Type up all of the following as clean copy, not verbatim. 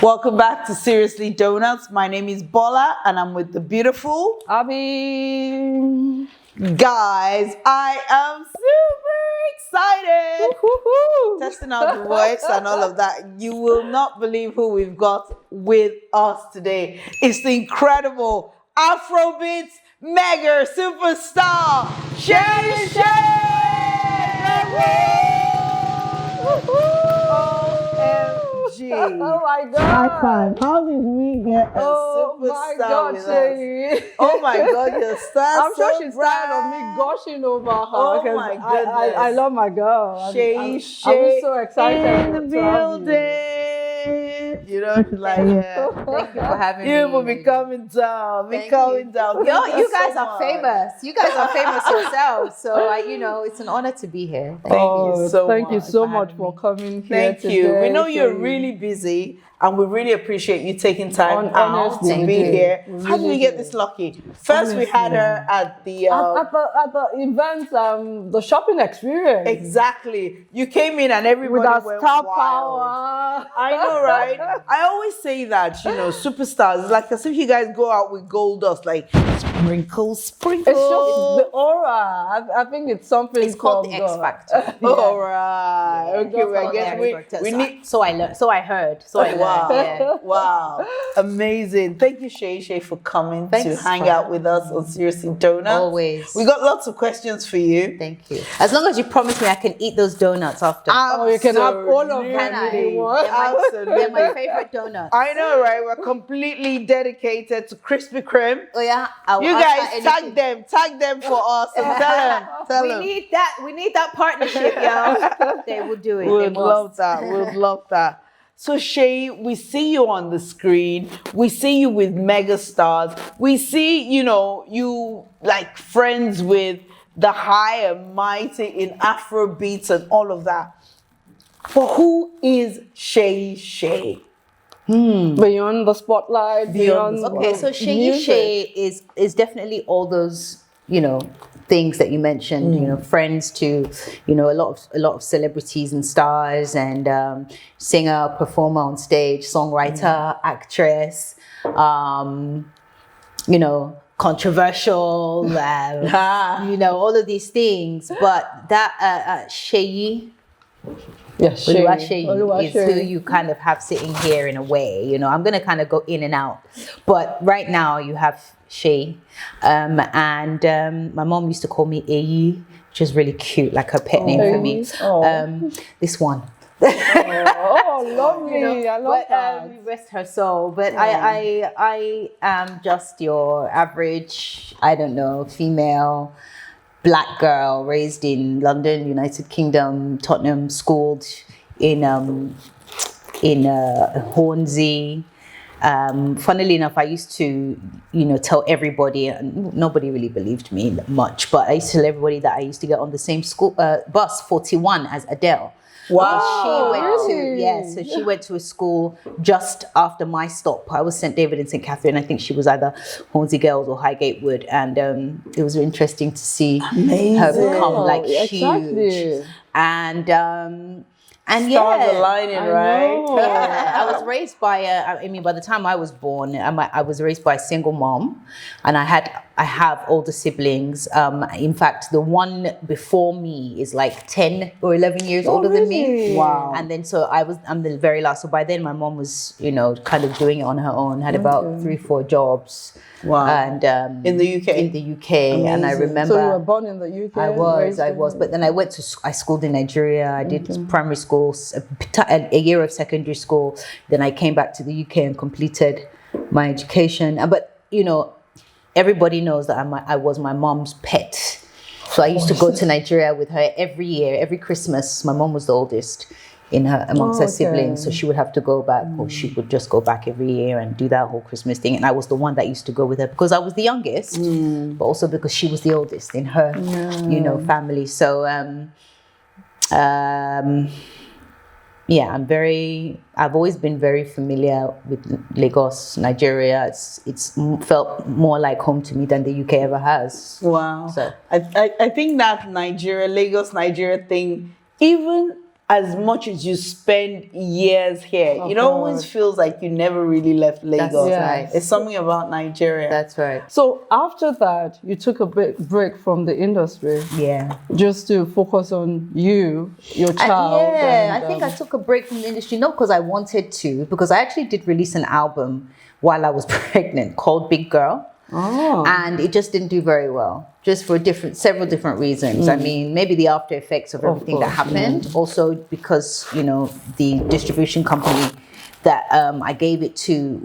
Welcome back to Seriously Doughnuts. My name is Bola and I'm with the beautiful Abi. Guys, I am super excited. Testing out the voice and all of that. You will not believe who we've got with us today. It's the incredible Afrobeats mega superstar, Seyi Shay. Oh my God! High five. How did we get a Oh my superstar God, with us? Seyi. Oh my God, you're I'm sure so she's bright. tired of me gushing over her. Oh 'cause my I love my girl. Seyi I'm Shay so excited in the to have you. building. You know, she's like, yeah. Thank you for having me. You will be coming down. Be Thank coming you. down. Yo, Thank you guys so are much. famous. You guys are famous yourselves. So, it's an honor to be here. Thank you so thank you much so for much having for me. coming here Thank you. today. We know you're Seyi. really busy, and we really appreciate you taking time out Honestly, to we be do. here. We How did we really get do. this lucky? First, we had her at the At the event, the shopping experience. exactly. You came in and everybody With our went star wild. power. I know, right? I always say that, superstars. It's like as if you guys go out with gold dust, like sprinkle, sprinkle. It's just the aura. I think it's something. It's called from the X God. Factor. All right. Yeah, Okay, it's well, I called guess the X Factor. we need. So I learned. So I heard. So I learned. Wow. Yeah. Wow. Amazing. Thank you, Seyi Shay, for coming to Thanks hang for out with us on Seriously Doughnuts. Always. We got lots of questions for you. Thank you. As long as you promise me I can eat those donuts after. Oh, you can have all of them Can I? if you want. They're my favorite donuts. I know, right? We're completely dedicated to Krispy Kreme. Oh yeah. I will You answer guys anything. tag them for us and tell them. We need that partnership, y'all. They will do it. We They would must. love that. We would love that. So Shay, we see you on the screen. We see you with mega stars. We see, you like friends with the high and mighty in Afrobeats and all of that. But who is Seyi Shay? Beyond the spotlight, Beyond beyond. the Okay, so Seyi music. Shay is definitely all those, things that you mentioned, friends to, a lot of celebrities and stars and singer, performer on stage, songwriter, actress, controversial, all of these things. But that Seyi, Yes, Oluwaseyi is who you kind of have sitting here in a way. I'm going to kind of go in and out. But right now you have Shay. And my mom used to call me Eyi, which is really cute, like her pet name for me. This one. Oh, lovely. I love But that. rest her soul. But I am just your average, I don't know, female Black girl raised in London, United Kingdom, Tottenham, schooled in Hornsey. Funnily enough, I used to, tell everybody, and nobody really believed me much, but I used to tell everybody that I used to get on the same school bus 41 as Adele. Wow. She went to a school just after my stop. I was St. David and St. Catherine. I think she was either Hornsey Girls or Highgate Wood. And it was interesting to see her become huge. And Stars aligning, right? I was raised by by the time I was born, I was raised by a single mom, and I have older siblings. In fact, the one before me is like 10 or 11 years older than me. Wow. And then I'm the very last. So by then my mom was, kind of doing it on her own, had about 3-4 jobs. Wow. And in the UK. In the UK. And I remember So you were born in the UK? I was. But then I schooled in Nigeria. I did primary school, a year of secondary school. Then I came back to the UK and completed my education. But, everybody knows that I was my mom's pet. So I used to go to Nigeria with her every year, every Christmas. My mom was the oldest amongst her siblings, so she would have to go back, or she would just go back every year and do that whole Christmas thing. And I was the one that used to go with her because I was the youngest, but also because she was the oldest in her, family. So, I've always been very familiar with Lagos, Nigeria. It's felt more like home to me than the UK ever has. Wow. So I think that Lagos, Nigeria thing, even as much as you spend years here, Oh, it always God. feels like you never really left Lagos. right. It's something about Nigeria. That's right. So after that, you took a big break from the industry Yeah. just to focus on you, your child. Yeah, and, I think I took a break from the industry, not because I wanted to, because I actually did release an album while I was pregnant called Big Girl. Oh. And it just didn't do very well, just for several different reasons. I mean, maybe the after effects of everything that course, happened. Also because, you know, the distribution company that I gave it to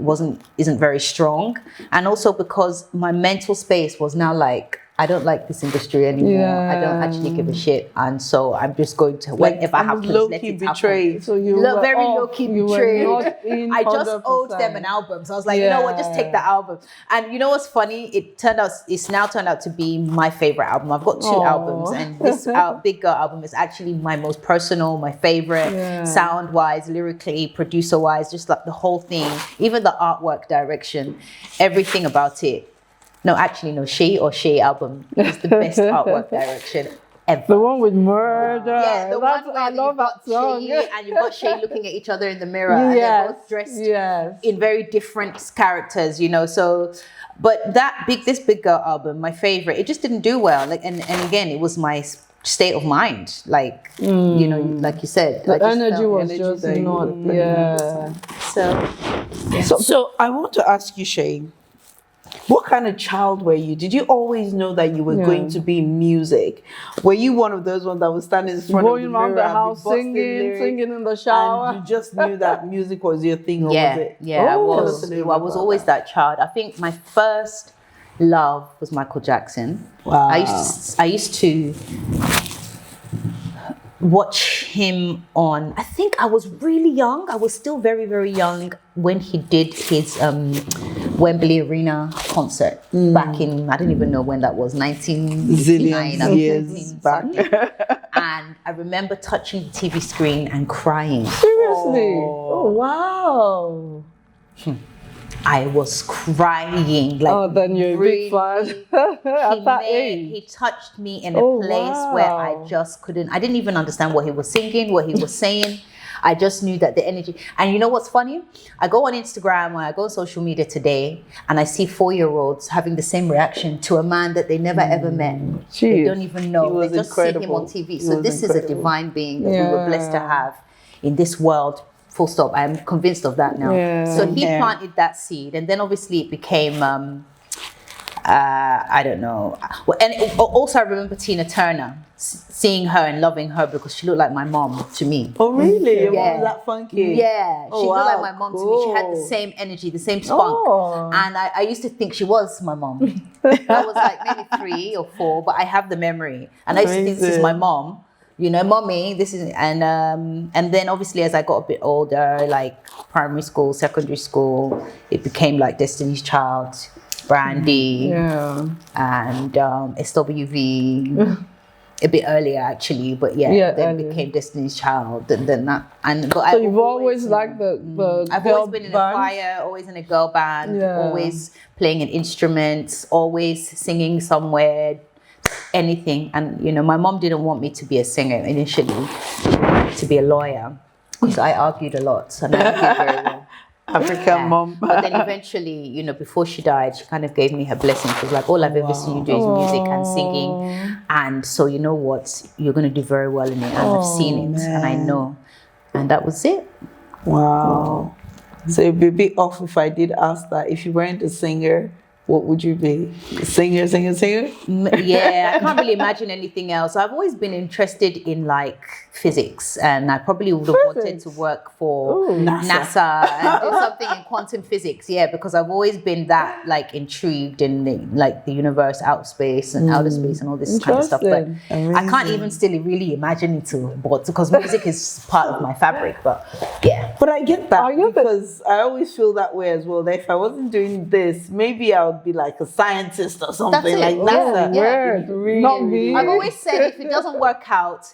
isn't very strong. And also because my mental space was now like, I don't like this industry anymore. I don't actually give a shit. And so I'm just going to, whatever happens, let low-key it betrayed. happen. So you were Very off, low-key you were betrayed. not in I just 100%. owed them an album. So I was like, you know what, just take the album. And you know what's funny? It's now turned out to be my favorite album. I've got two albums, and this Big Girl album is actually my most personal, my favorite, sound-wise, lyrically, producer-wise, just like the whole thing, even the artwork direction, everything about it. No, actually, no. Shay album is the best artwork direction ever. The one with murder. Yeah, the one where I love that song. Shay and you've got Shay looking at each other in the mirror, and they're both dressed in very different characters, you know. So, but this Big Girl album, my favorite, it just didn't do well. Like, and again, it was my state of mind. Like, you know, like you said, The energy was just not. Yeah. So I want to ask you, Shay, what kind of child were you? Did you always know that you were going to be in music? Were you one of those ones that was standing in front of the Going mirror around the and be house busting singing lyrics, in the shower? and you just knew that music was your thing, or was it? Yeah, Oh, I tell us a was. little I bit was about always that child. I think my first love was Micheal Jackson. Wow. I used to watch him on, I think I was really young. I was still very, very young when he did his Wembley Arena concert back in, I don't even know when that was, 1989. Zillions years back. And I remember touching the TV screen and crying. Seriously? Oh, wow. I was crying. Like, Oh, then you're a big fan. At that age. He touched me in a place where I just couldn't, I didn't even understand what he was singing, what he was saying. I just knew that the energy. And you know what's funny? I go on Instagram or I go on social media today and I see 4-year-olds having the same reaction to a man that they never ever met. They don't even know. They just see him on TV. So this is a divine being that we were blessed to have in this world. Full stop. I'm convinced of that now. So he planted that seed, and then obviously it became I don't know. Well, and also I remember Tina Turner, seeing her and loving her because she looked like my mom to me. Oh, really? Your Yeah. mom was that funky? Yeah, she looked like my mom to me. She had the cool. same energy, the same spunk. And I used to think she was my mom. I was like maybe 3 or 4, but I have the memory. And I used to think this is my mom. You know, mommy, this is, and then obviously as I got a bit older, like primary school, secondary school, it became like Destiny's Child, Brandy, and SWV, a bit earlier actually, but then earlier. became Destiny's Child, and then that, but So you've always liked the I've girl always been in a band? choir, always in a girl band, always playing an instrument, always singing somewhere. Anything. And you know, my mom didn't want me to be a singer initially. She wanted me to be a lawyer because I argued a lot and I argued very well. African mom. But then eventually, you know, before she died, she kind of gave me her blessing. She was like, all I've ever seen you do is music and singing, and so you know what, you're going to do very well in it, and I've seen it and I know. And that was it. Wow. So it'd be a bit off if I did ask that. If you weren't a singer, what would you be? Singer? Yeah, I can't really imagine anything else. I've always been interested in like physics, and I probably would have wanted to work for NASA and do something in quantum physics. Yeah, because I've always been that like intrigued in the universe, outer space and all this kind of stuff. But I can't even still really imagine it because music is part of my fabric. But yeah, but I get that because I always feel that way as well. That if I wasn't doing this, maybe I would be like a scientist or something like that. Not me. I've always said if it doesn't work out,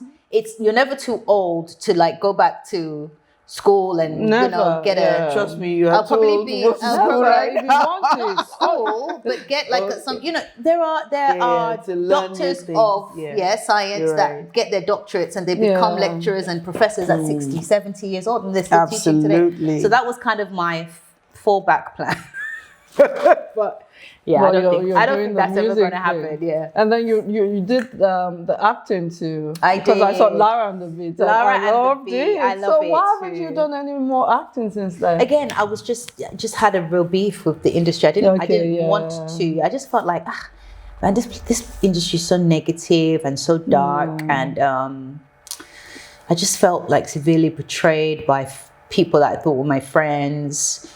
you're never too old to like go back to school and Never, get yeah. a. Trust me, you I'll have probably told be. what's I'll school probably Right, if you want to. school, but get like Okay. some. There are to learn new doctors things, of yeah. science You're that right. get their doctorates and they become Yeah. lecturers and professors at 60, 70 years old, and they're still teaching today. Absolutely. So that was kind of my fallback plan. But yeah, Well, I don't think doing the that's ever music going to happen. thing. Yeah. And then you did the acting too. I because I saw did. Lara and the Beat. Lara I and the loved Beat, it. I love so it why haven't too. you done any more acting since then? Again, I was just had a real beef with the industry. I didn't want to. I just felt like, man, this industry is so negative and so dark, and I just felt like severely betrayed by people that I thought were my friends,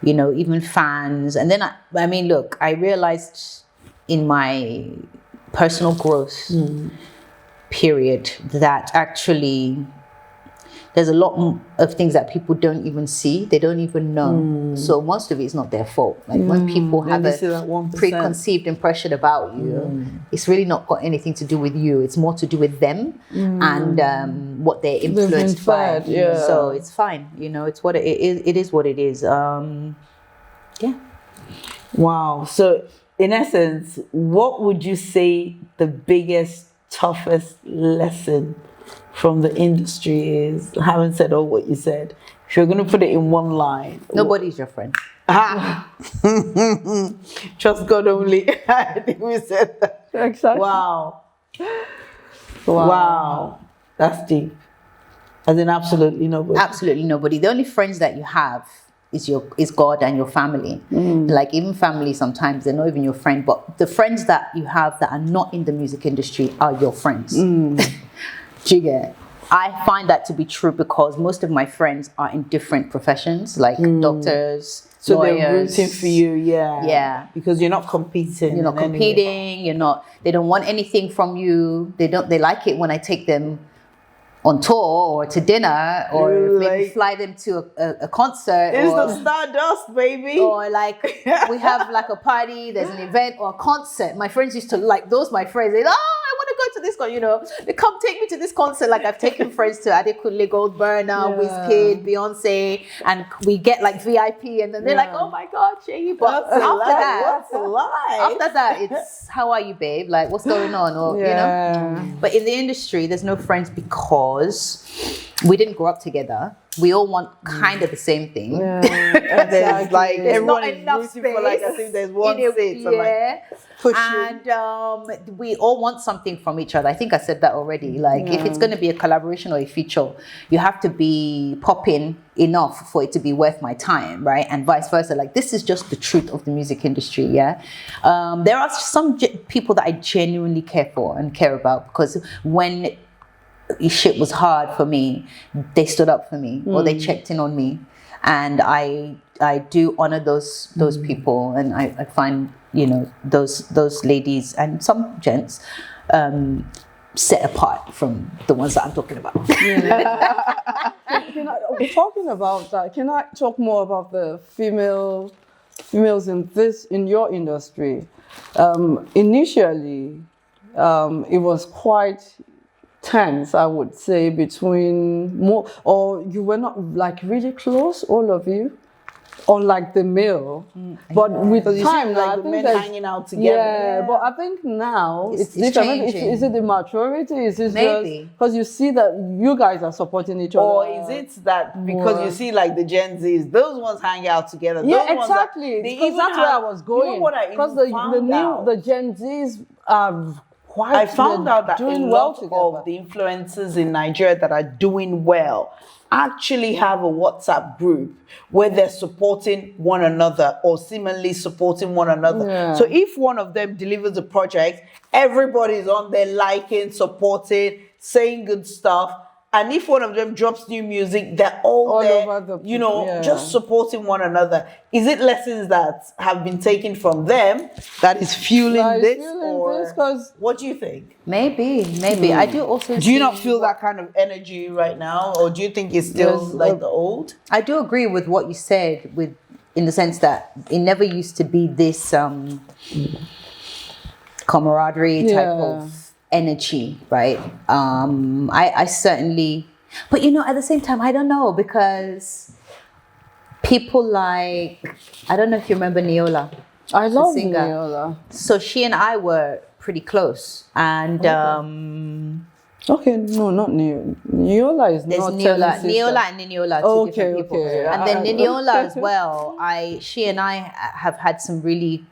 even fans. And then I mean, look, I realized in my personal growth period that actually there's a lot of things that people don't even see, they don't even know. So most of it is not their fault. Like when people have Let me see a that 1%. preconceived impression about you, it's really not got anything to do with you. It's more to do with them and what they're influenced by. fed, yeah. So it's fine. It's what it is. It is what it is. Yeah. Wow. So, in essence, what would you say the biggest, toughest lesson from the industry is? I haven't said all what you said. If you're going to put it in one line. Nobody's your friend. Trust God only. I think we said that. Exactly. Wow. That's deep. As in absolutely nobody. Absolutely nobody. The only friends that you have is God and your family. Like even family sometimes they're not even your friend, but the friends that you have that are not in the music industry are your friends. Do you get? I find that to be true because most of my friends are in different professions, like doctors, so lawyers. they're rooting for you, Yeah. because you're not competing. You're not competing. You're not. They don't want anything from you. They like it when I take them on tour or to dinner or maybe fly them to a concert. It's the Stardust, baby. Or like we have like a party, there's an event or a concert. My friends used to like those. My friends, they I want to go to this concert. They come take me to this concert. Like I've taken friends to Adekunle Gold Burner, Wizkid, Beyonce, and we get like VIP, and then they're like, "Oh my God, Shay!" But What's a lie? after that, it's how are you, babe? Like what's going on? Or But in the industry, there's no friends because we didn't grow up together. We all want kind of the same thing. There's like There's everyone not is enough rooting space. for like I think there's one seat. So like pushing. And we all want something from each other. I think I said that already. Like if it's going to be a collaboration or a feature, you have to be popping enough for it to be worth my time, right? And vice versa. Like this is just the truth of the music industry. Yeah, there are some people that I genuinely care for and care about because when shit was hard for me, they stood up for me or they checked in on me, and I do honor those people, and I find those ladies and some gents set apart from the ones that I'm talking about. Talking about that, can I talk more about the females in your industry? Initially, it was quite tense, I would say, between more, or you were not like really close, all of you, unlike the male. But with time, like I the think men there's- hanging out together. Yeah, but I think now it's different. Maybe changing. is it the maturity? Is it Maybe. because you see that you guys are supporting each other? Or is it that because you see like the Gen Zs, those ones hang out together. Yeah, Those ones that- exactly. they Because even that's where I have- was going. You know what I Because even found out? the Gen Zs are quite. I found they're out that a doing lot together. of the influencers in Nigeria that are doing well actually have a WhatsApp group where they're supporting one another or seemingly supporting one another. Yeah. So if one of them delivers a project, everybody's on there liking, supporting, saying good stuff. And if one of them drops new music, they're all there, over the just supporting one another. Is it lessons that have been taken from them that is fueling this? Or 'cause what do you think? Maybe. I do also. Do you not see feel that kind of energy right now? Or do you think it's still There's like the old? I do agree with what you said, in the sense that it never used to be this camaraderie type of energy, right? I certainly But at the same time, I don't know, because people like, I don't know if you remember Neola. I love singer. Neola. So she and I were pretty close, and Okay, no, not Neola. Neola is there's not Neola, sister. Neola and Niniola are two different people. Okay. And then Niniola as well. She and I have had some really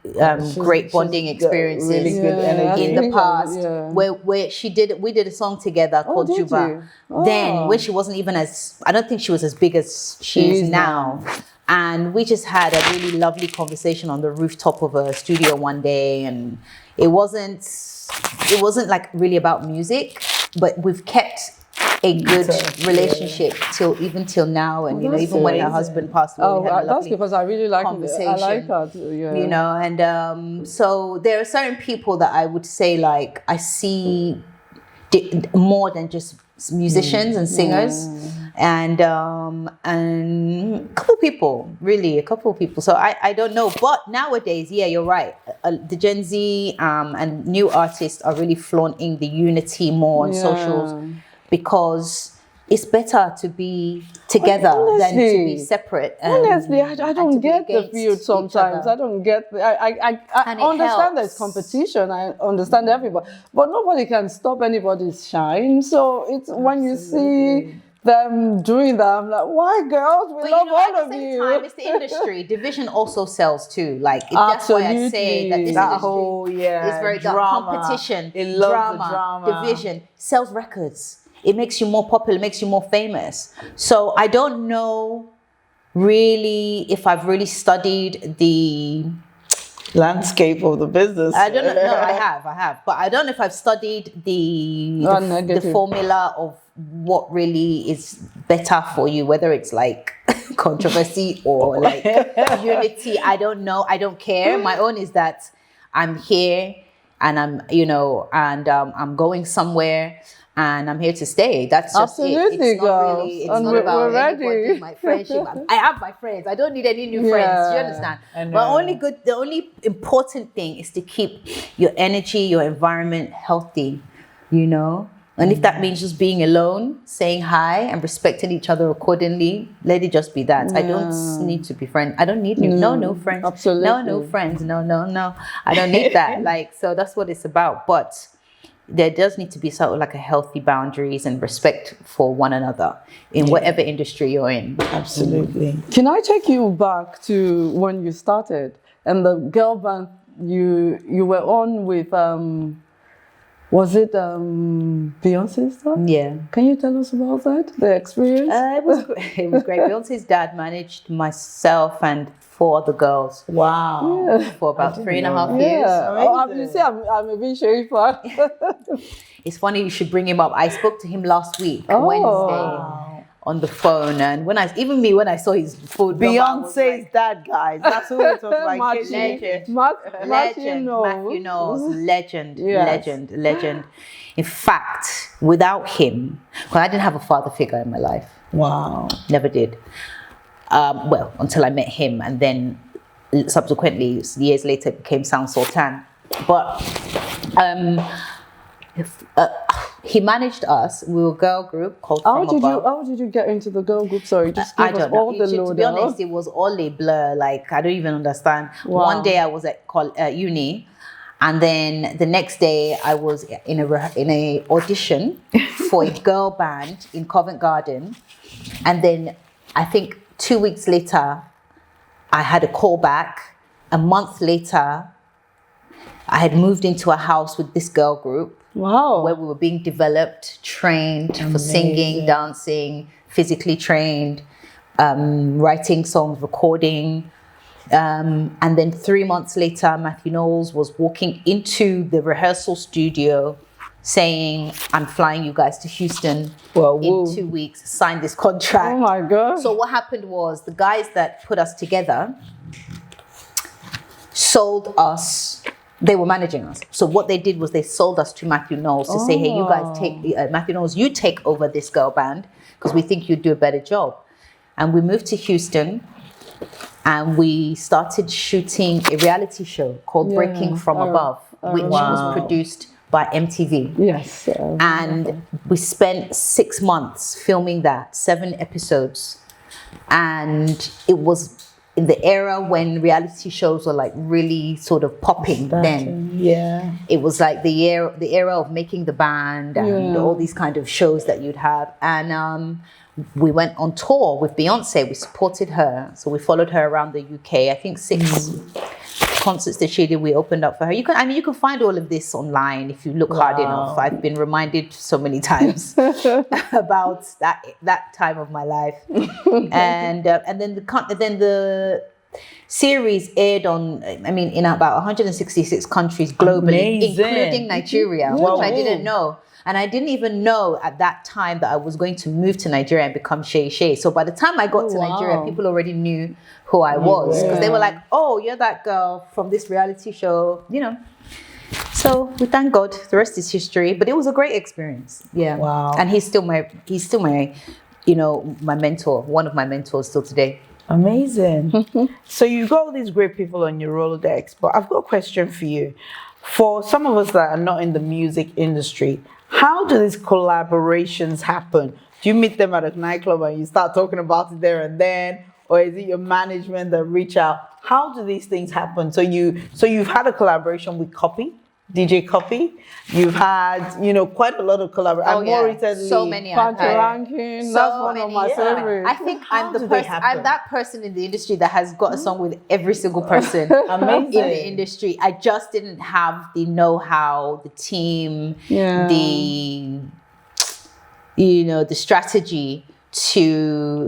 great bonding got experiences really good energy. in the think, past, yeah. where we did a song together called did Juba. you? Oh. Then when she wasn't even I don't think she was as big as she is now. And we just had a really lovely conversation on the rooftop of a studio one day, and it wasn't like really about music, but we've kept a good relationship till now, and even when her husband passed away, we had a that's lovely because I really like conversation. I like her too, yeah. And so there are certain people that I would say, like, I see more than just musicians and singers, and a couple people. So I don't know, but nowadays, yeah, you're right. The Gen Z and new artists are really flaunting the unity more on socials, because it's better to be together than to be separate. Honestly, I don't get the field sometimes. I don't get. I understand there's competition. I understand everybody, but nobody can stop anybody's shine. So it's when you see them doing that, I'm like, why, girls? We love all of you. Time, it's the industry. Division also sells too. Like, that's why I say that this industry is very drama. Competition. It loves the drama. Division sells records. It makes you more popular, makes you more famous. So I don't know really if I've really studied the landscape of the business. I don't know. No, I have. But I don't know if I've studied the formula of what really is better for you, whether it's like controversy or like unity. I don't know. I don't care. My own is that I'm here, and I'm going somewhere, and I'm here to stay. That's just absolutely, it. It's not about anybody, my friendship. I have my friends. I don't need any new friends. Do you understand? But the only important thing is to keep your energy, your environment healthy, And if that means just being alone, saying hi, and respecting each other accordingly, let it just be that. I don't need to be friends. I don't need no friends. Absolutely. No friends. No. I don't need that. So that's what it's about. But there does need to be sort of like a healthy boundaries and respect for one another in whatever industry you're in. Absolutely. Can I take you back to when you started and the girl band you were on with? Was it Beyonce's stuff? Yeah. Can you tell us about that, the experience? It was great. Beyonce's dad managed myself and 4 other girls. Wow. Yeah. For about 3.5 years. You see, I'm a bit shy fan. It's funny you should bring him up. I spoke to him last week, Wednesday. On the phone, and when I saw his phone, Beyonce's dad, guys. That's who we're talking about. Matthew knows, legend. In fact, without him, because I didn't have a father figure in my life. Wow. Never did. Well, until I met him, and then subsequently, years later, became Sound Sultan. But he managed us. We were a girl group called How did you get into the girl group? Sorry, just give us all the lowdown. To be honest, it was all a blur. Like, I don't even understand. Wow. One day I was at uni, and then the next day I was in a audition for a girl band in Covent Garden, and then I think 2 weeks later I had a call back. A month later, I had moved into a house with this girl group. Wow. Where we were being developed, trained for singing, dancing, physically trained, writing songs, recording. And then 3 months later, Matthew Knowles was walking into the rehearsal studio saying, I'm flying you guys to Houston in 2 weeks, sign this contract. Oh my God. So what happened was the guys that put us together sold us. They were managing us. So what they did was they sold us to Matthew Knowles to say, hey, you guys Matthew Knowles, you take over this girl band because we think you'd do a better job. And we moved to Houston and we started shooting a reality show called Breaking From Above, which was produced by MTV. Yes. And we spent 6 months filming that, 7 episodes. And it was in the era when reality shows were like really sort of popping then. Yeah. It was like the era of Making the Band and all these kind of shows that you'd have. And we went on tour with Beyonce. We supported her. So we followed her around the UK. I think 6 concerts that she did, we opened up for her. You can find all of this online if you look hard enough. I've been reminded so many times about that time of my life. And then the series aired in about 166 countries globally, including Nigeria, which I didn't know. And I didn't even know at that time that I was going to move to Nigeria and become Seyi Shay. So by the time I got to Nigeria, people already knew who I was, because they were like, "Oh, you're that girl from this reality show," So we thank God. The rest is history. But it was a great experience. Yeah. Wow. And he's still my my mentor, one of my mentors still today. Amazing. So you've got all these great people on your Rolodex, but I've got a question for you. For some of us that are not in the music industry, how do these collaborations happen? Do you meet them at a nightclub and you start talking about it there and then? Or is it your management that reach out? How do these things happen? So you've had a collaboration with DJ Copy. You've had, quite a lot of collaborations. Oh, more recently, so many. Ranking, that's one of my favorites. I think I'm that person in the industry that has got a song with every single person in the industry. I just didn't have the know-how, the team, the strategy to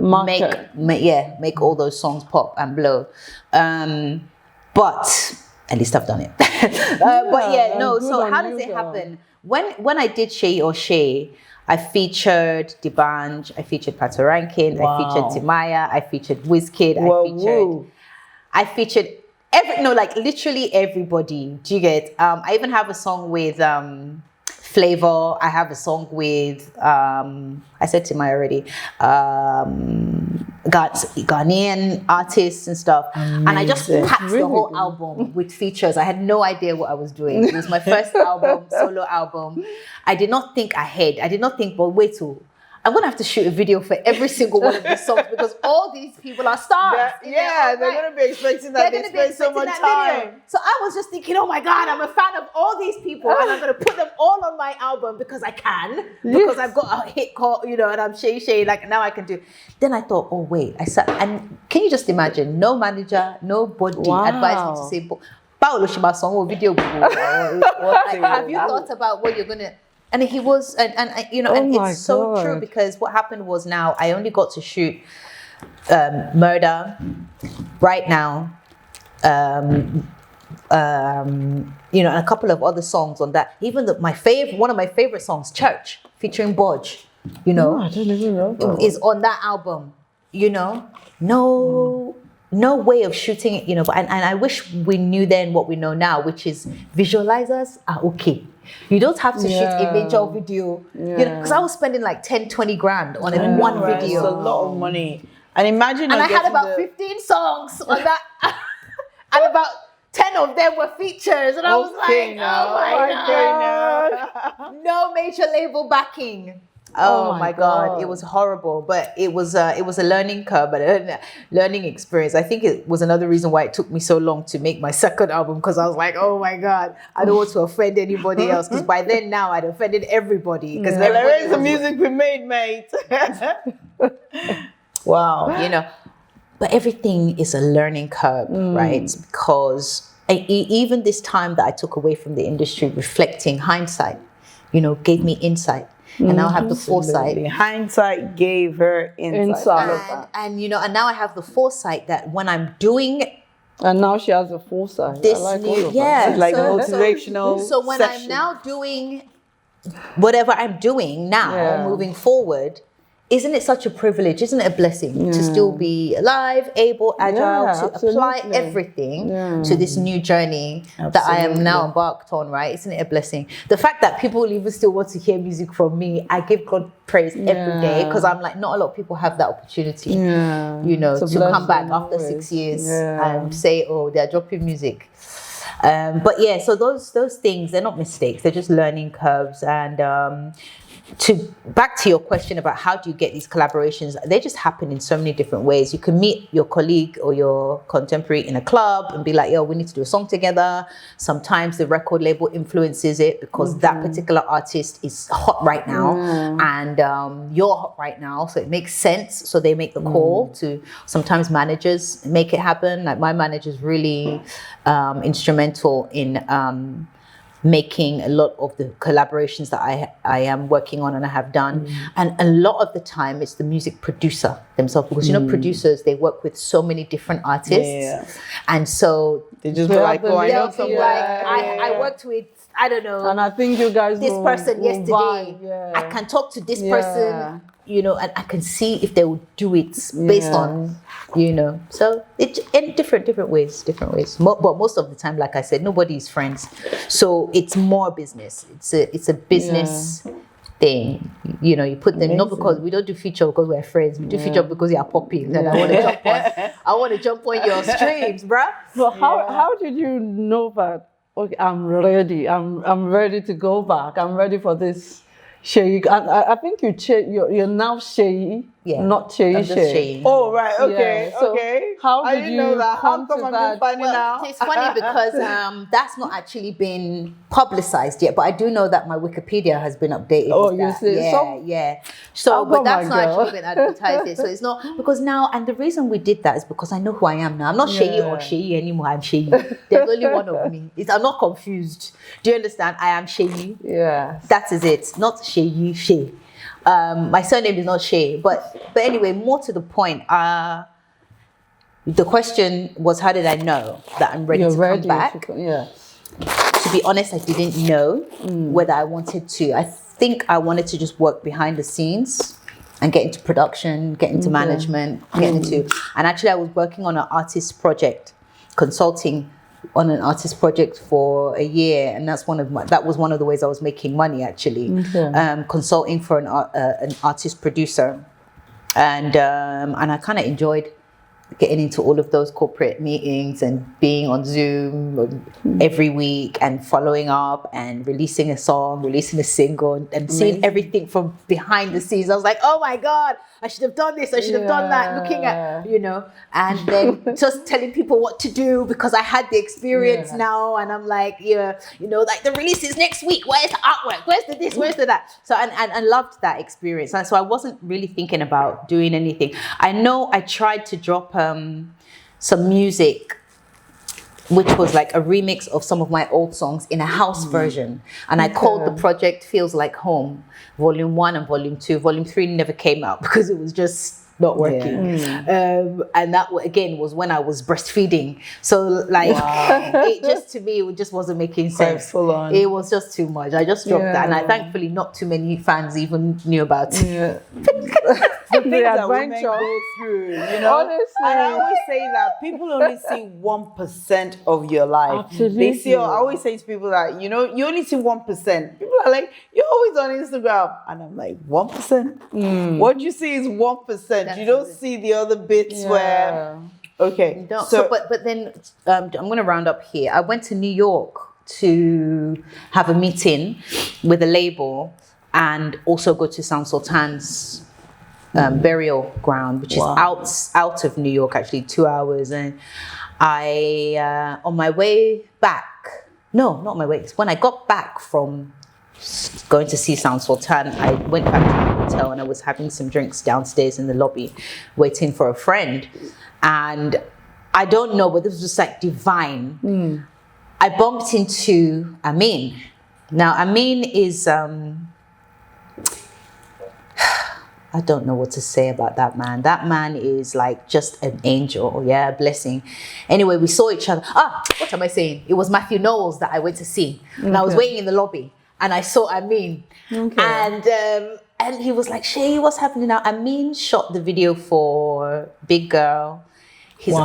make all those songs pop and blow. But at least I've done it. So how does it happen? When I did Shay or Shay, I featured D'banj, I featured Pato Rankin, I featured Timaya, I featured Wizkid, I featured literally everybody. Do you get? I even have a song with Flavor. I have a song with I said Timaya already. Ghanaian artists and stuff. Amazing. And I just packed the whole album with features. I had no idea what I was doing. It was my first solo album. I did not think ahead. I did not think, but wait till I'm going to have to shoot a video for every single one of these songs because all these people are stars. They're going to be expecting that they spend so much time. Video. So I was just thinking, oh my God, I'm a fan of all these people and I'm going to put them all on my album because I can, because I've got a hit called, and I'm Shay Shay, now I can do. Then I thought, oh wait, I sat, and can you just imagine, no manager, nobody advised me to say, Paolo Shiba song or video. Have you thought about what you're going to... And he was, and it's so true because what happened was now I only got to shoot Murder right now, and a couple of other songs on that. Even one of my favorite songs, Church, featuring Bodge, I don't even know is on that album. No way of shooting it, but and I wish we knew then what we know now, which is visualizers are okay. You don't have to shoot a major video, because I was spending like 10, 20 grand on one video. It's a lot of money. And imagine. And I had about 15 songs on that, and about 10 of them were features, and I was like, oh my God. No major label backing. Oh my God, it was horrible, but it was a learning curve, a learning experience. I think it was another reason why it took me so long to make my second album, because I was like, oh my God, I don't want to offend anybody else, because by then now I'd offended everybody. Because there is the music we made, mate. Wow. But everything is a learning curve, right? Because even this time that I took away from the industry, reflecting hindsight, gave me insight. And now I have the foresight. Hindsight gave her insight. And now I have the foresight that when I'm doing... And now she has a foresight. This motivational So when I'm now doing whatever I'm doing now, moving forward, isn't it such a privilege? Isn't it a blessing to still be alive, able, agile, to apply everything to this new journey that I am now embarked on, right? Isn't it a blessing? The fact that people even still want to hear music from me, I give God praise every day, because I'm like, not a lot of people have that opportunity, to come back after 6 years and say, oh, they're dropping music. But yeah, so those things, they're not mistakes, they're just learning curves. And back to your question about how do you get these collaborations, they just happen in so many different ways. You can meet your colleague or your contemporary in a club and be like, yo, we need to do a song together. Sometimes the record label influences it because that particular artist is hot right now, and you're hot right now, so it makes sense. So they make the call to, sometimes managers make it happen. Like my manager's really instrumental in making a lot of the collaborations that I am working on and I have done. And a lot of the time it's the music producer themselves, because you know, producers, they work with so many different artists, and so they just be like, oh, I know someone. I worked with, I don't know, and I think you guys this person yesterday. Vibe, I can talk to this person, you know, and I can see if they will do it based on, you know. So it in different ways. But most of the time, like I said, nobody is friends, so it's more business. It's a business thing. You know, you put them, not because we don't do feature because we're friends. We do feature because you're popping, and I want to jump on your streams, bruh. So how did you know that? Okay, I'm ready. I'm ready to go back. I'm ready for this. Shay, I think you're now Shay, not Seyi Shay. Oh, right, okay, Yeah. So okay. how I did didn't you know that. How come come to I'm that? finding out? It's funny because that's not actually been publicized yet, but I do know that my Wikipedia has been updated. Oh, with you that. see, Yeah. So, Oh, but that's my not girl. actually been advertised yet. So it's not, because now, and the reason we did that is because I know who I am now. I'm not Shay or Shay anymore. I'm Shay. There's only one of me. I'm not confused. Do you understand? I am Shay. Yeah. That is it. Not Shay. My surname is not Shay, but anyway, more to the point. The question was, how did I know that I'm ready to come back? To be honest, I didn't know whether I wanted to. I think I wanted to just work behind the scenes and get into production, get into management, and actually I was working on an artist project, consulting on an artist project for a year, and that was one of the ways I was making money, actually. Consulting for an artist producer, and I kind of enjoyed getting into all of those corporate meetings and being on Zoom every week and following up and releasing a song, releasing a single, and seeing everything from behind the scenes. I was like, oh my God, I should have done this, I should have done that, looking at, you know, and then just telling people what to do because I had the experience now, and I'm like, you know, like the release is next week, where's the artwork, where's the this, where's the that? So, and loved that experience. And so I wasn't really thinking about doing anything. I know I tried to drop some music, which was like a remix of some of my old songs in a house version, and I called the project Feels Like Home, Volume 1 and Volume 2. Volume 3 never came out because it was just not working. And that again was when I was breastfeeding, so like it just, to me, it just wasn't making sense. Full on. It was just too much. I just dropped that, and I thankfully not too many fans even knew about it. The things that women adventure. go through, you know. Honestly. And I always say that people only see 1% of your life. Absolutely. They see. I always say to people that, you know, you only see 1%. People are like, you're always on Instagram, and I'm like, 1%. What you see is 1%. You don't see the other bits where. Okay. So but then I'm going to round up here. I went to New York to have a meeting with a label and also go to Sound Sultan's burial ground, which is out of New York, actually 2 hours. And I on my way back, no, not my way, when I got back from going to see Sound Sultan, I went back to the hotel and I was having some drinks downstairs in the lobby waiting for a friend, and I don't know, but this was just like divine. I bumped into Amin. Now Amin is I don't know what to say about that man. That man is like just an angel, blessing. Anyway, we saw each other. What am I saying? It was Matthew Knowles that I went to see. And I was waiting in the lobby and I saw Amin. And he was like, Shay, what's happening now? Amin shot the video for Big Girl. His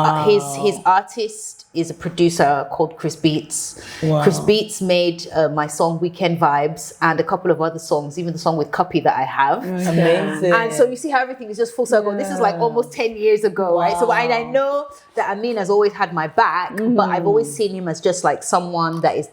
artist is a producer called Chris Beats. Wow. Chris Beats made my song Weekend Vibes and a couple of other songs, even the song with Cuppy that I have. Amazing. And so you see how everything is just full circle. This is like almost 10 years ago, right? So I know that Amin has always had my back, but I've always seen him as just like someone that is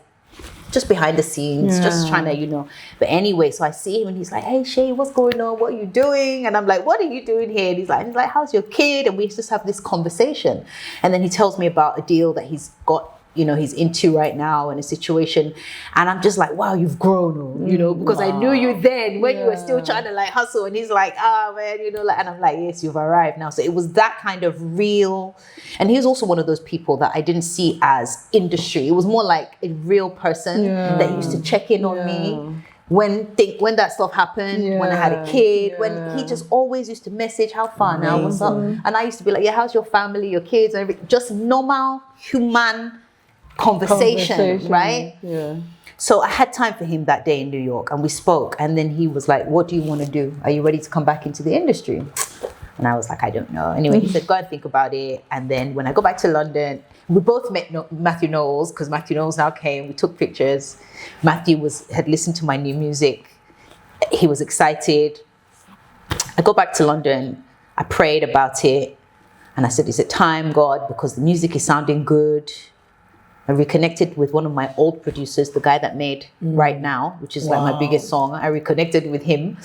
just behind the scenes, just trying to, But anyway, so I see him and he's like, hey, Shay, what's going on? What are you doing? And I'm like, what are you doing here? And he's like, how's your kid? And we just have this conversation. And then he tells me about a deal that he's got, he's into right now in a situation. And I'm just like, wow, you've grown, because I knew you then when you were still trying to like hustle. And he's like, man, and I'm like, yes, you've arrived now. So it was that kind of real. And he was also one of those people that I didn't see as industry. It was more like a real person that used to check in on me. When that stuff happened, when I had a kid, when he just always used to message, how far now, what's up? And I used to be like, yeah, how's your family, your kids, and everything. Just normal human conversation, right? Yeah. So I had time for him that day in New York and we spoke, and then he was like, what do you want to do? Are you ready to come back into the industry? And I was like, I don't know. Anyway, he said, go and think about it. And then when I go back to London, we both met Matthew Knowles, because Matthew Knowles now came. We took pictures. Matthew had listened to my new music. He was excited. I go back to London. I prayed about it. And I said, is it time, God? Because the music is sounding good. I reconnected with one of my old producers, the guy that made Right Now, which is like my biggest song. I reconnected with him.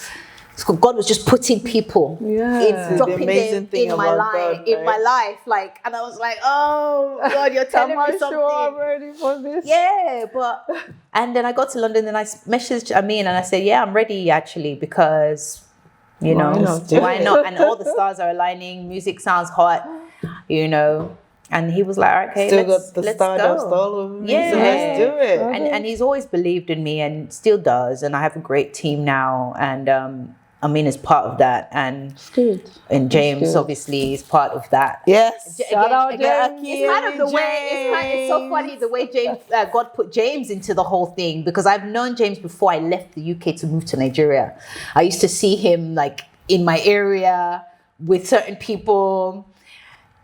So God was just putting people, dropping them in my life, like, and I was like, oh God, you're telling me something. Sure I'm ready for this? Yeah, and then I got to London and I messaged Amin and I said, yeah, I'm ready actually, because why not? And all the stars are aligning. Music sounds hot, And he was like, okay, still let's got the stardust all over me, so let's do it. And he's always believed in me and still does. And I have a great team now. And Amin is part of that. And James obviously is part of that. Yes. Shout out James. It's kind of the way, it's so funny the way James, God put James into the whole thing, because I've known James before I left the UK to move to Nigeria. I used to see him like in my area with certain people,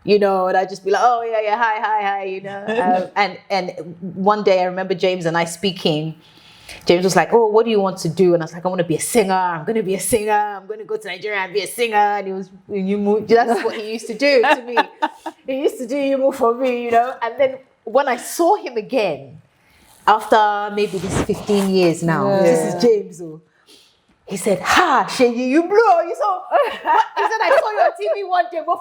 and I'd just be like, oh yeah, hi, and one day I remember James and I speaking. James was like, oh, what do you want to do? And I was like, I want to be a singer. I'm going to be a singer. I'm going to go to Nigeria and be a singer. And that's what he used to do to me. He used to do you for me, And then when I saw him again, after maybe this 15 years now, this is James. He said, ha, Shay, you blew. You saw. He said, I saw you on TV one day. Oh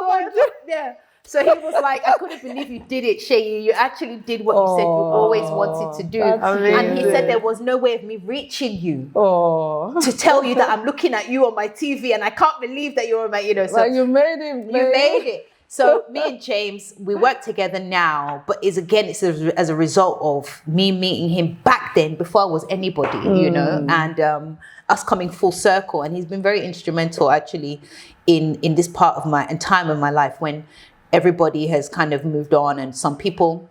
my God. Yeah. So he was like, I couldn't believe you did it, Shay. You actually did what you said you always wanted to do. And he said there was no way of me reaching you to tell you that I'm looking at you on my TV and I can't believe that you're on my, So like you made it, babe. You made it. So me and James, we work together now, but it's as a result of me meeting him back then before I was anybody, and us coming full circle. And he's been very instrumental actually in this part of my time of my life when everybody has kind of moved on and some people,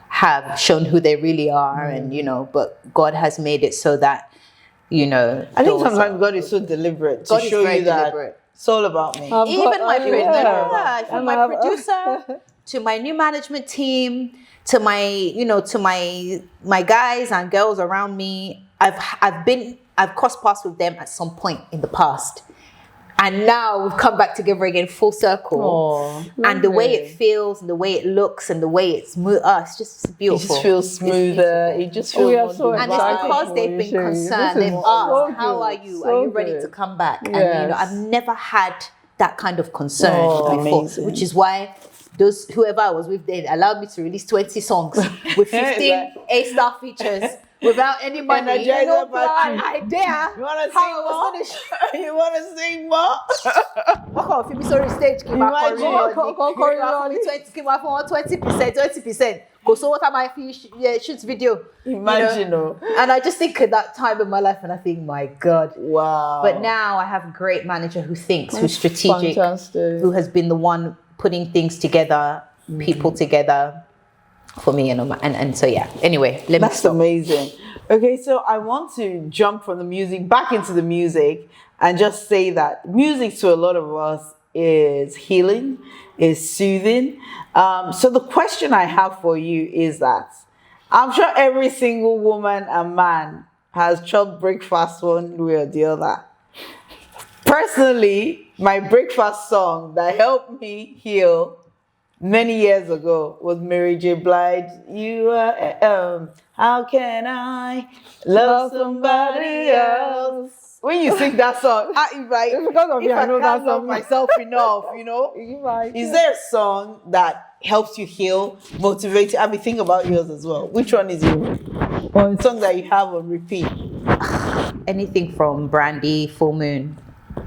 have shown who they really are and, but God has made it so that, I think sometimes God is so deliberate to show you that deliberate. It's all about me. From my producer to my new management team, to my guys and girls around me, I've crossed paths with them at some point in the past. And now we've come back together again, full circle. And the way it feels, and the way it looks, and the way it's it's just beautiful. It just feels smoother. It just feels more. And it's because they've been concerned. They've asked, "How are you? Are you ready to come back?" And I've never had that kind of concern before, amazing. Which is why whoever I was with, they allowed me to release 20 songs with 15 A-star features. Without any money, I dare. You want to sing more? You want to sing more? Walk off. If you saw the stage, keep my 20%. Go so what am I shoot video? Imagine, And I just think of that time in my life, and I think, my God, wow. But now I have a great manager who thinks, who's strategic, who has been the one putting things together, people together. for me, and so yeah. Anyway, let me That's stop. amazing. Okay, so I want to jump from the music back into the music and just say that music to a lot of us is healing, is soothing. So the question I have for you is that I'm sure every single woman and man has chopped breakfast one way or the other. Personally, my breakfast song that helped me heal many years ago was Mary J. Blige. You are, how can I love somebody else? When you sing that song, It's because of if you, I know that can't love song. myself enough, Right. is there a song that helps you heal, motivate you? I mean, think about yours as well. Which one is it? Or a song that you have on repeat? Anything from Brandy, Full Moon.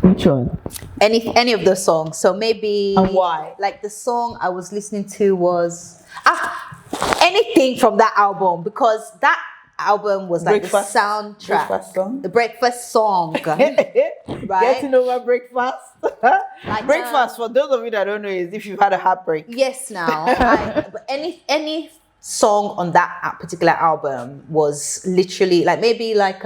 Which one? Any of those songs. So maybe And why? like the song I was listening to was anything from that album, because that album was like Breakfast- the soundtrack. breakfast song? The breakfast song. Getting over breakfast. Like, Breakfast, for those of you that don't know, is if you've had a heartbreak. Yes, now. But any song on that particular album was literally like maybe like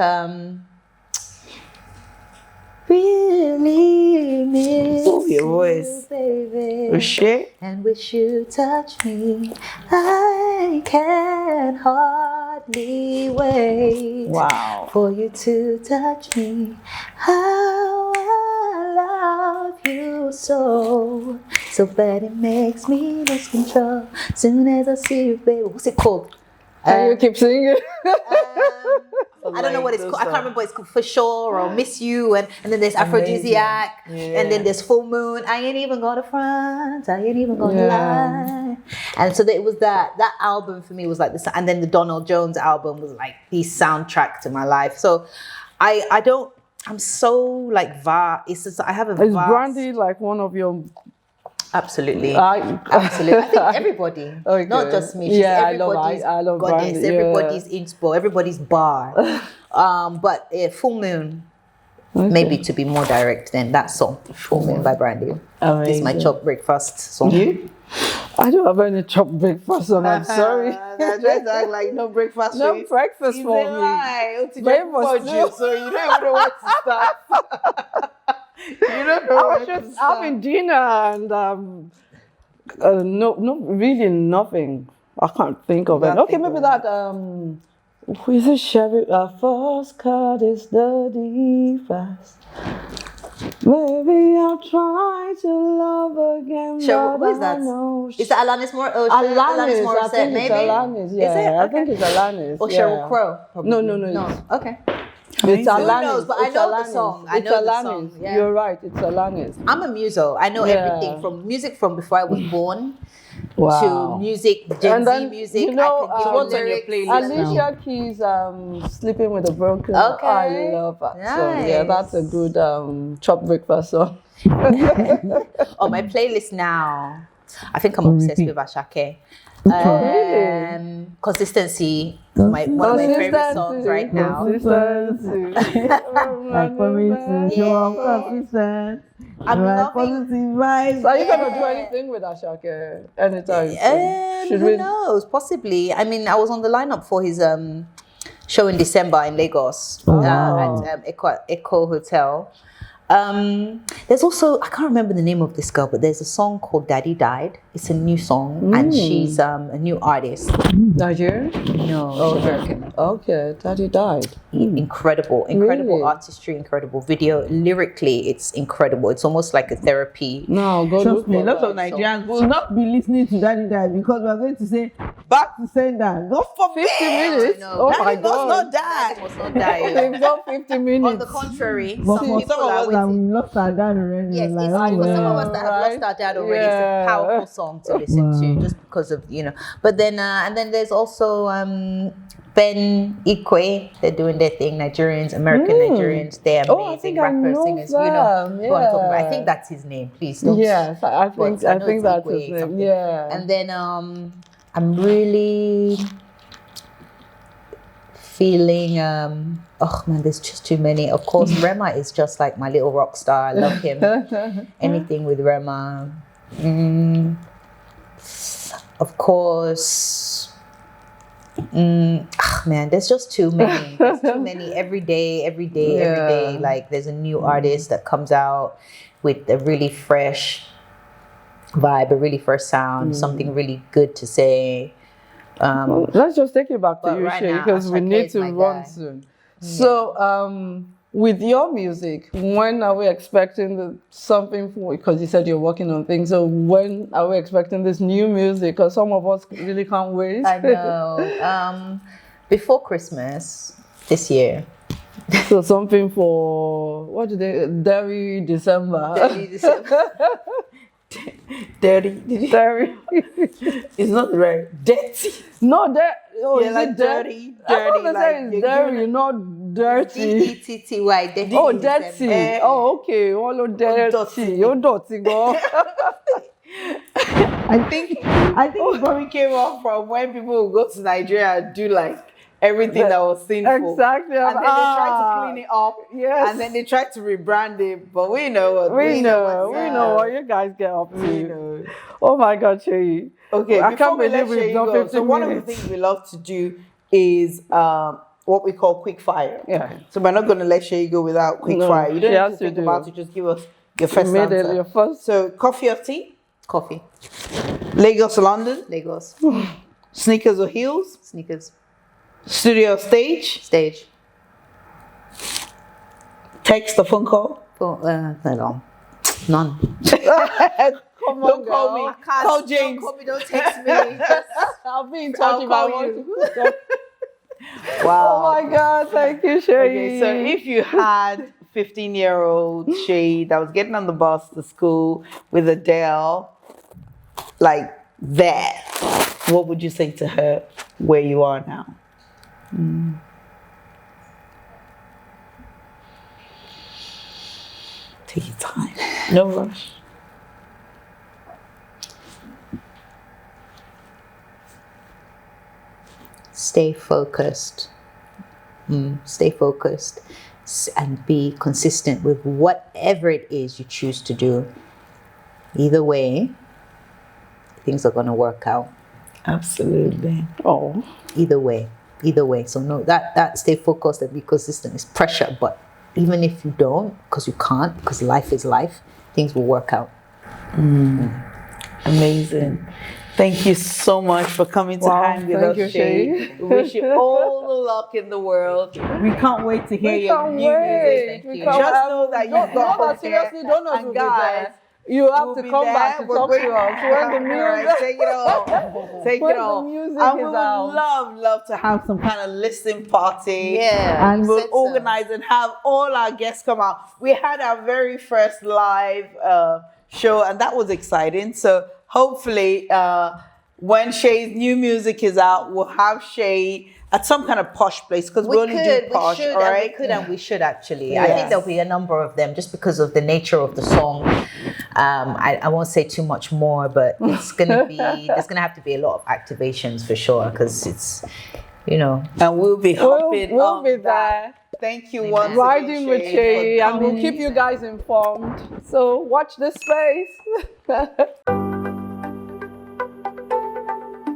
really miss Oh, your voice. you, baby. Oh, shit. And wish you touch me. I can hardly wait. Wow. For you to touch me. How I love you so. So bad it makes me lose control. Soon as I see you, baby. What's it called? And you keep singing. I don't know what it's called. I can't remember what it's called. For Sure or Miss You, and then there's Aphrodisiac, and then there's Full Moon. I ain't even gonna front. I ain't even gonna lie. And so it was that album for me was like this, and then the Donald Jones album was like the soundtrack to my life. So I don't. I'm so like It's just I have a Is vast. Brandy like one of your? Absolutely. I- Absolutely. I think everybody, Okay. not just me. She's Yeah, I love everybody's goddess, Brandy, yeah. everybody's inspo, everybody's bar. But Full Moon, maybe to be more direct than that song, Full Moon by Brandy. This is my Amazing. chopped breakfast song. You? I don't have any chopped breakfast song. I'm sorry. That's just act like no breakfast. No for you. breakfast It's for a me. lie. It's Breakfast just you, so you don't even know where to start. You don't know I where was to just start. having dinner and no, really nothing. I can't think of it. Nothing Okay, maybe going that who is it? Sherry? First card is the deepest. Maybe I'll try to love again. Sure, but who is I that? know Is that Alanis Morissette? Alanis, I Morissette, think maybe? it's Alanis. Yeah, Is it? I think it's Alanis. Or yeah. Sheryl Crow? Probably. No. No. Okay. It's Who Alanis. knows? But I It's know the Alanis. song. I It's know the Alanis. song, yeah. You're right. It's Alanis. I'm a muso. I know Yeah. everything from music from before I was born Wow. to music, Gen And Z then, music. you know, I can what's give on you your lyrics. playlist? Alicia Keys, Sleeping with a Broken Okay. I love that song. Yeah, that's a Nice. good chopped breakfast song. On my playlist now, I think I'm obsessed with Ashake. Consistency, one of my favorite songs right now. I'm loving. So are you gonna do anything with Ashake anytime soon? Should Who we? knows? Possibly. I mean, I was on the lineup for his show in December in Lagos at Echo Hotel. There's also, I can't remember the name of this girl, but there's a song called Daddy Died. It's a new song, and she's a new artist. Nigerian? No, she's American. Okay, Daddy died. Incredible Really? artistry, incredible video. Lyrically, it's incredible. It's almost like a therapy. No, go Trust look me, for lots of that. Nigerians will not be listening to Daddy Dad because we're going to say back to sender. God forbid. 50 minutes? I know. Oh Daddy my must God. not Daddy die. must not die. They've got 50 minutes. On the contrary, But some for people some of are us that waiting. we lost our dad already. Yes, like, it's for some of us that have right? lost our dad already. Yeah. It's a powerful song to listen to, just because of But then, and then there's also Ben Ikwe. They're doing their thing. Nigerians, American Nigerians. They're Oh, I amazing think I rappers, know singers. them, who I'm talking about. I yeah. think that's his name. Please don't. Yes, I But think know it's that's Ikwe his name. something. Yeah. And then I'm really feeling oh man, there's just too many. Of course, Rema is just like my little rock star. I love him. Anything with Rema. Of course, Man, there's just too many. There's too many every day, every day. Like there's a new artist that comes out with a really fresh vibe, a really fresh sound, something really good to say. Let's just take it back to you, right Shay, now, because we Ashake need is to my run guy. soon. So, with your music, when are we expecting something for? Because you said you're working on things. So, when are we expecting this new music? Because some of us really can't wait. I know. Before Christmas this year. So something for what did they? Dairy December. Dirty. Dairy. It's not right. Dirty. No, that. Oh, Yeah, is like it dirty, I thought they like say it's you're dairy, not dirty. DETTY. Oh, dirty. Oh, okay. All dirty. dirty. Oh, dirty, go. I think it probably came off from when people would go to Nigeria and do like everything that was sinful. Exactly. And then they tried to clean it up. Yes. And then they tried to rebrand it. But we know what We know what you guys get up to. We know. Oh my God, Shay. Okay, I before can't we believe let Shay we've done go, 15 so one of the minutes. things we love to do is what we call quick fire. Yeah. So we're not going to let Shay go without quick No, fire. You she don't has have to to think do. about it. Just give us your first Immediately, answer. your first. So coffee or tea? Coffee. Lagos or London? Lagos. Sneakers or heels? Sneakers. Studio or stage? Stage. Text or phone call? No. None. Come on, Don't call girl. me. Call James. Don't call me, don't text me. I'll be in touch I'll if I call want you. to. Wow. Oh my God, thank you, Shay. Okay, so if you had 15-year-old Shay that was getting on the bus to school with Adele, like that, what would you say to her where you are now? Take your time. No rush. Stay focused. Stay focused and be consistent with whatever it is you choose to do. Either way, things are going to work out. Absolutely. Oh, Either way. So no, that stay focused and be consistent is pressure. But even if you don't, because you can't, because life is life, things will work out. Amazing. Thank you so much for coming to Wow, hang with thank you, us, Shay. Shay. We wish you all the luck in the world. We can't wait to hear your new music. Thank you. Just know that you've got hope Seriously there. Doughnuts And will be guys, there. You have we'll to be come there. back to We're talk going- to us when the All right, music. take it all. Take When it the all. music And we is would out. love to have some kind of listening party. Yeah, And you we'll said so. organize and have all our guests come out. We had our very first live show, and that was exciting. So hopefully, when Shay's new music is out, we'll have Shay at some kind of posh place, because we only do posh, all right? We should actually. Yeah. I think there'll be a number of them just because of the nature of the song. I won't say too much more, but it's gonna be there's gonna have to be a lot of activations for sure, because it's And we'll be hopping We'll on be that. there. Thank you once Riding again, with Shay, for and we'll coming. keep you guys informed. So watch this space.